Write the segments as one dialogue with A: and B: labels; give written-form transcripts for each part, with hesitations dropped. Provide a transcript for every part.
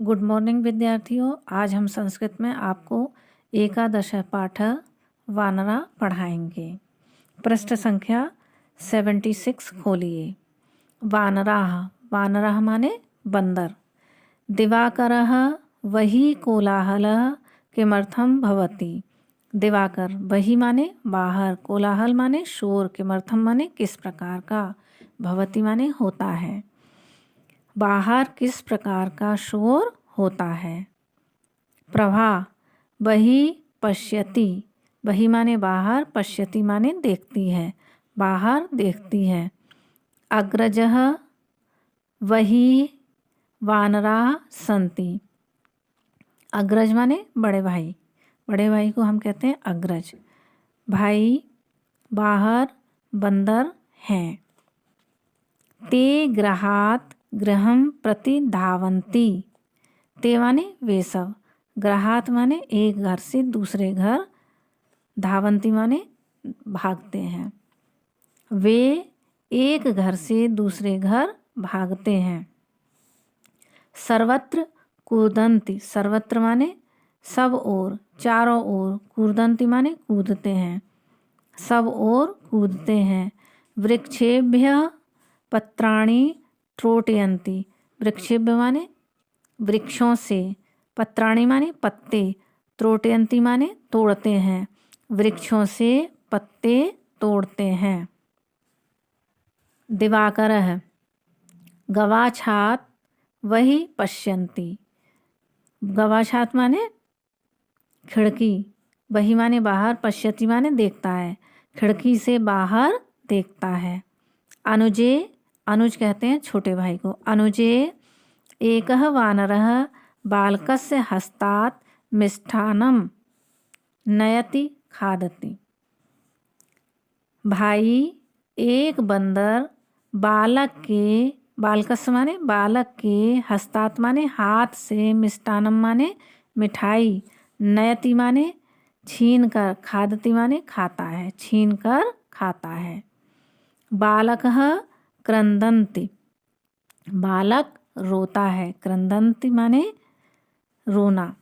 A: Good morning विद्यार्थियों। आज हम संस्कृत में आपको एकादश पाठ वानरा पढ़ाएंगे। पृष्ठ संख्या 76 खोलिए। वानराः, वानराः माने बंदर। दिवाकरः वही कोलाहलः किमर्थम भवति। दिवाकर वही माने बाहर, कोलाहल माने शोर, किमर्थम माने किस प्रकार का, भवति माने होता है। बाहर किस प्रकार का शोर होता है। प्रभा वही पश्यति, वही माने बाहर, पश्यति माने देखती है, बाहर देखती है। अग्रजः वही वानरा संति। अग्रज माने बड़े भाई, बड़े भाई को हम कहते हैं अग्रज। भाई बाहर बंदर हैं। ते गृहात् गृहं प्रति धावन्ति। ते माने वे सब, गृहात् माने एक घर से दूसरे घर, धावन्ति माने भागते हैं। वे एक घर से दूसरे घर भागते हैं। सर्वत्र कूदन्ति, सर्वत्र माने सब ओर, चारों ओर, कूदन्ति माने कूदते हैं, सब ओर कूदते हैं। वृक्षेभ्यः पत्राणि त्रोटयन्ति। वृक्षेभ्य माने वृक्षों से, पत्राणि माने पत्ते, त्रोटयन्ति माने तोड़ते हैं, वृक्षों से पत्ते तोड़ते हैं। दिवाकरः गवाक्षात् वही पश्यन्ति। गवाक्षात् माने खिड़की, वही माने बाहर, पश्यति माने देखता है, खिड़की से बाहर देखता है। अनुजे, अनुज कहते हैं छोटे भाई को। अनुजे एकः वानरः बालकस्य हस्तात् मिष्ठान्नं नयति खादति। भाई एक बंदर बालक के, बालकस्य माने बालक के, हस्तात् माने हाथ से, मिष्ठान्नं माने मिठाई, नयति माने छीन कर, खादति माने खाता है, छीन कर खाता है। बालकः क्रंदन्ति, बालक रोता है, क्रंदन्ति माने रोना।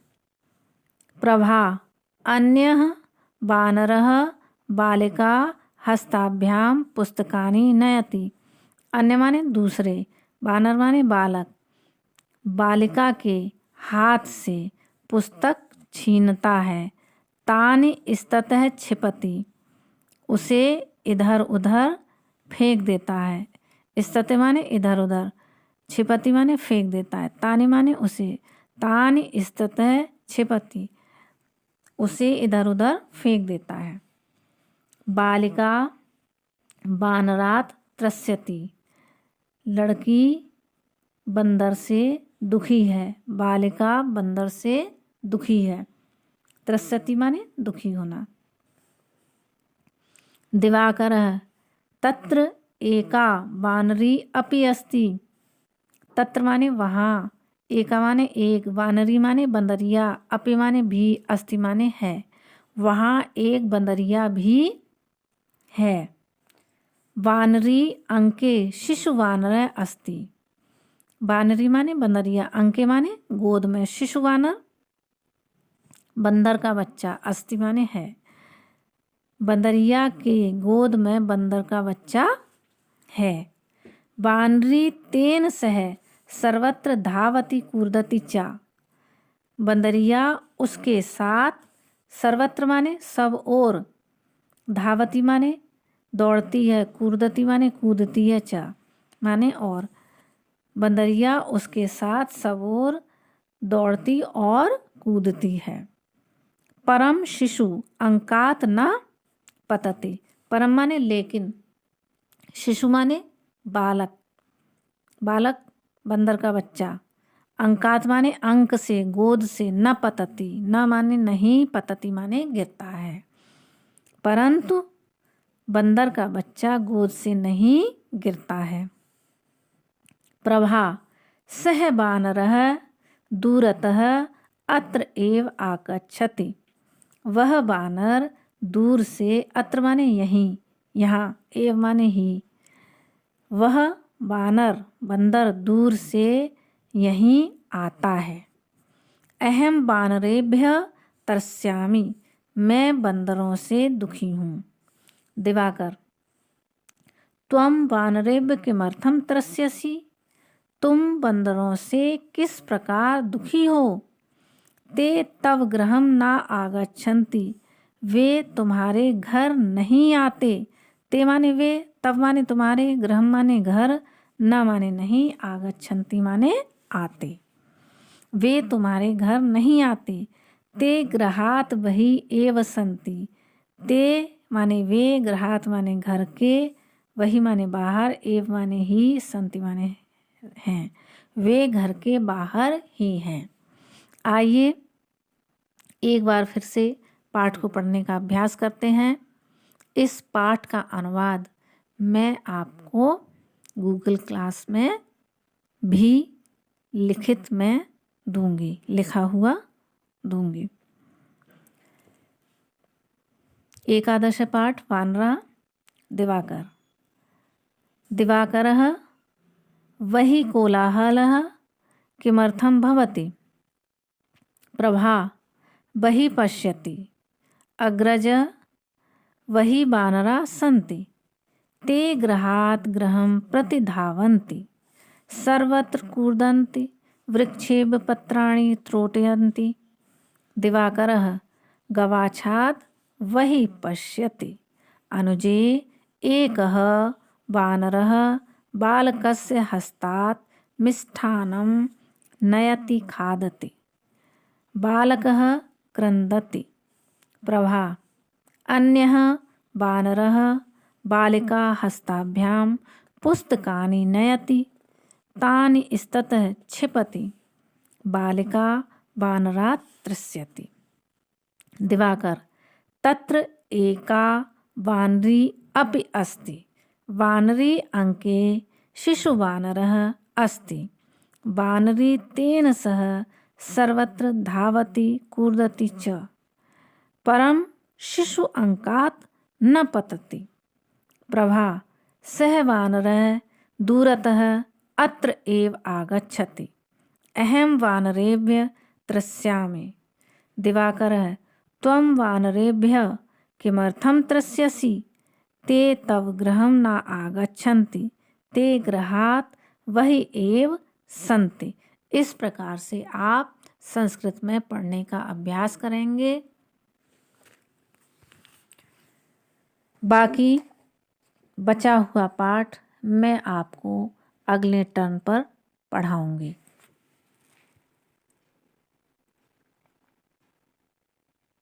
A: प्रभा अन्यः वानरः बालिका हस्ताभ्याम पुस्तकानि नयति। अन्य माने दूसरे, वानर माने बालक, बालिका के हाथ से पुस्तक छीनता है। तानि स्ततः क्षिपति, उसे इधर उधर फेंक देता है। स्तते माने इधर उधर, क्षिपति माने फेंक देता है, तानि माने उसे, तानि स्ततः क्षिपति, उसे इधर उधर फेंक देता है। बालिका वानरात् त्रस्यति, लड़की बंदर से दुखी है, बालिका बंदर से दुखी है। त्रस्यति माने दुखी होना। दिवाकरः तत्र एका वानरी अपि अस्ति। तत्र माने वहाँ, एका माने एक, वानरी माने बंदरिया, अपि माने भी, अस्ति माने है, वहाँ एक बंदरिया भी है। वानरी अंके शिशु वानर अस्ति। वानरी माने बंदरिया, अंके माने गोद में, शिशु वानर बंदर का बच्चा, अस्ति माने है, बंदरिया के गोद में बंदर का बच्चा है। वानरी तेन सह सर्वत्र धावति कूर्दति च। बंदरिया उसके साथ, सर्वत्र माने सब ओर, धावति माने दौड़ती है, कूर्दति माने कूदती है, च माने और, बंदरिया उसके साथ सब ओर दौड़ती और कूदती है। परम शिशु अंकात न पतति। परम माने लेकिन, शिशु माने बालक, बालक बंदर का बच्चा, अंकात माने अंक से, गोद से, न पतति, न माने नहीं, पतति माने गिरता है, परंतु बंदर का बच्चा गोद से नहीं गिरता है। प्रभा सह वानरः दूरतः अत्र एव आगच्छति। वह वानर दूर से, अत्र माने यहीं, यहाँ, एव माने ही, वह वानर बंदर दूर से यहीं आता है। अहम वानरेभ्य तर्स्यामि, मैं बंदरों से दुखी हूँ। दिवाकर, त्वं वानरेभ्य किमर्थं त्रस्यसि, तुम बंदरों से किस प्रकार दुखी हो। ते तव गृहं न आगच्छन्ति, वे तुम्हारे घर नहीं आते। ते माने वे, तव माने तुम्हारे, गृहं माने घर, न माने नहीं, आगच्छन्ति माने आते। वे तुम्हारे घर नहीं आते। ते गृहात बहि एव सन्ति, ते माने वे, गृहात माने घर के, वही माने बाहर, एव माने ही, सन्ति माने हैं, वे घर के बाहर ही हैं। आइए एक बार फिर से पाठ को पढ़ने का अभ्यास करते हैं। इस पाठ का अनुवाद मैं आपको गूगल क्लास में भी लिखित में दूंगी, लिखा हुआ दूंगी। एकादश पाठ वानरा। दिवाकर, दिवाकरः वही कोलाहलः किमर्थं भवति। प्रभा वही पश्यति। अग्रज वही वानरा सन्ति, ते गृहात् गृहं प्रति धावन्ति। सर्वत्र कूर्दन्ति, वृक्षेव पत्राणि त्रोटयन्ति। दिवाकरः गवाक्षात् वही पश्यति। अनुजे एकः वानरः बालकस्य हस्तात् मिष्टान्नं नयति खादति। बालकः क्रन्दति। प्रभा अन्यः वानरः बालिका हस्ताभ्यां पुस्तकानि नयति, तानि स्ततः क्षिपति। बालिका वानरात् त्रस्यति। दिवाकर तत्र एका वानरी अपि अस्ति। वानरी अंके शिशुवानरः अस्ति। वानरी तेन सह सर्वत्र धावति कूर्दति च, परं शिशु अंकात् न पतति। प्रभा सः वानरः दूरतः अत्र एव आगच्छति। अहं वानरेभ्यः त्रस्यामि। दिवाकरः त्वं वानरेभ्यः किमर्थं त्रस्यसि, ते तव गृहं न आगच्छन्ति, ते गृहात् वही एव सन्ति। इस प्रकार से आप संस्कृत में पढ़ने का अभ्यास करेंगे। बाकी बचा हुआ पाठ मैं आपको अगले टर्न पर पढ़ाऊंगी।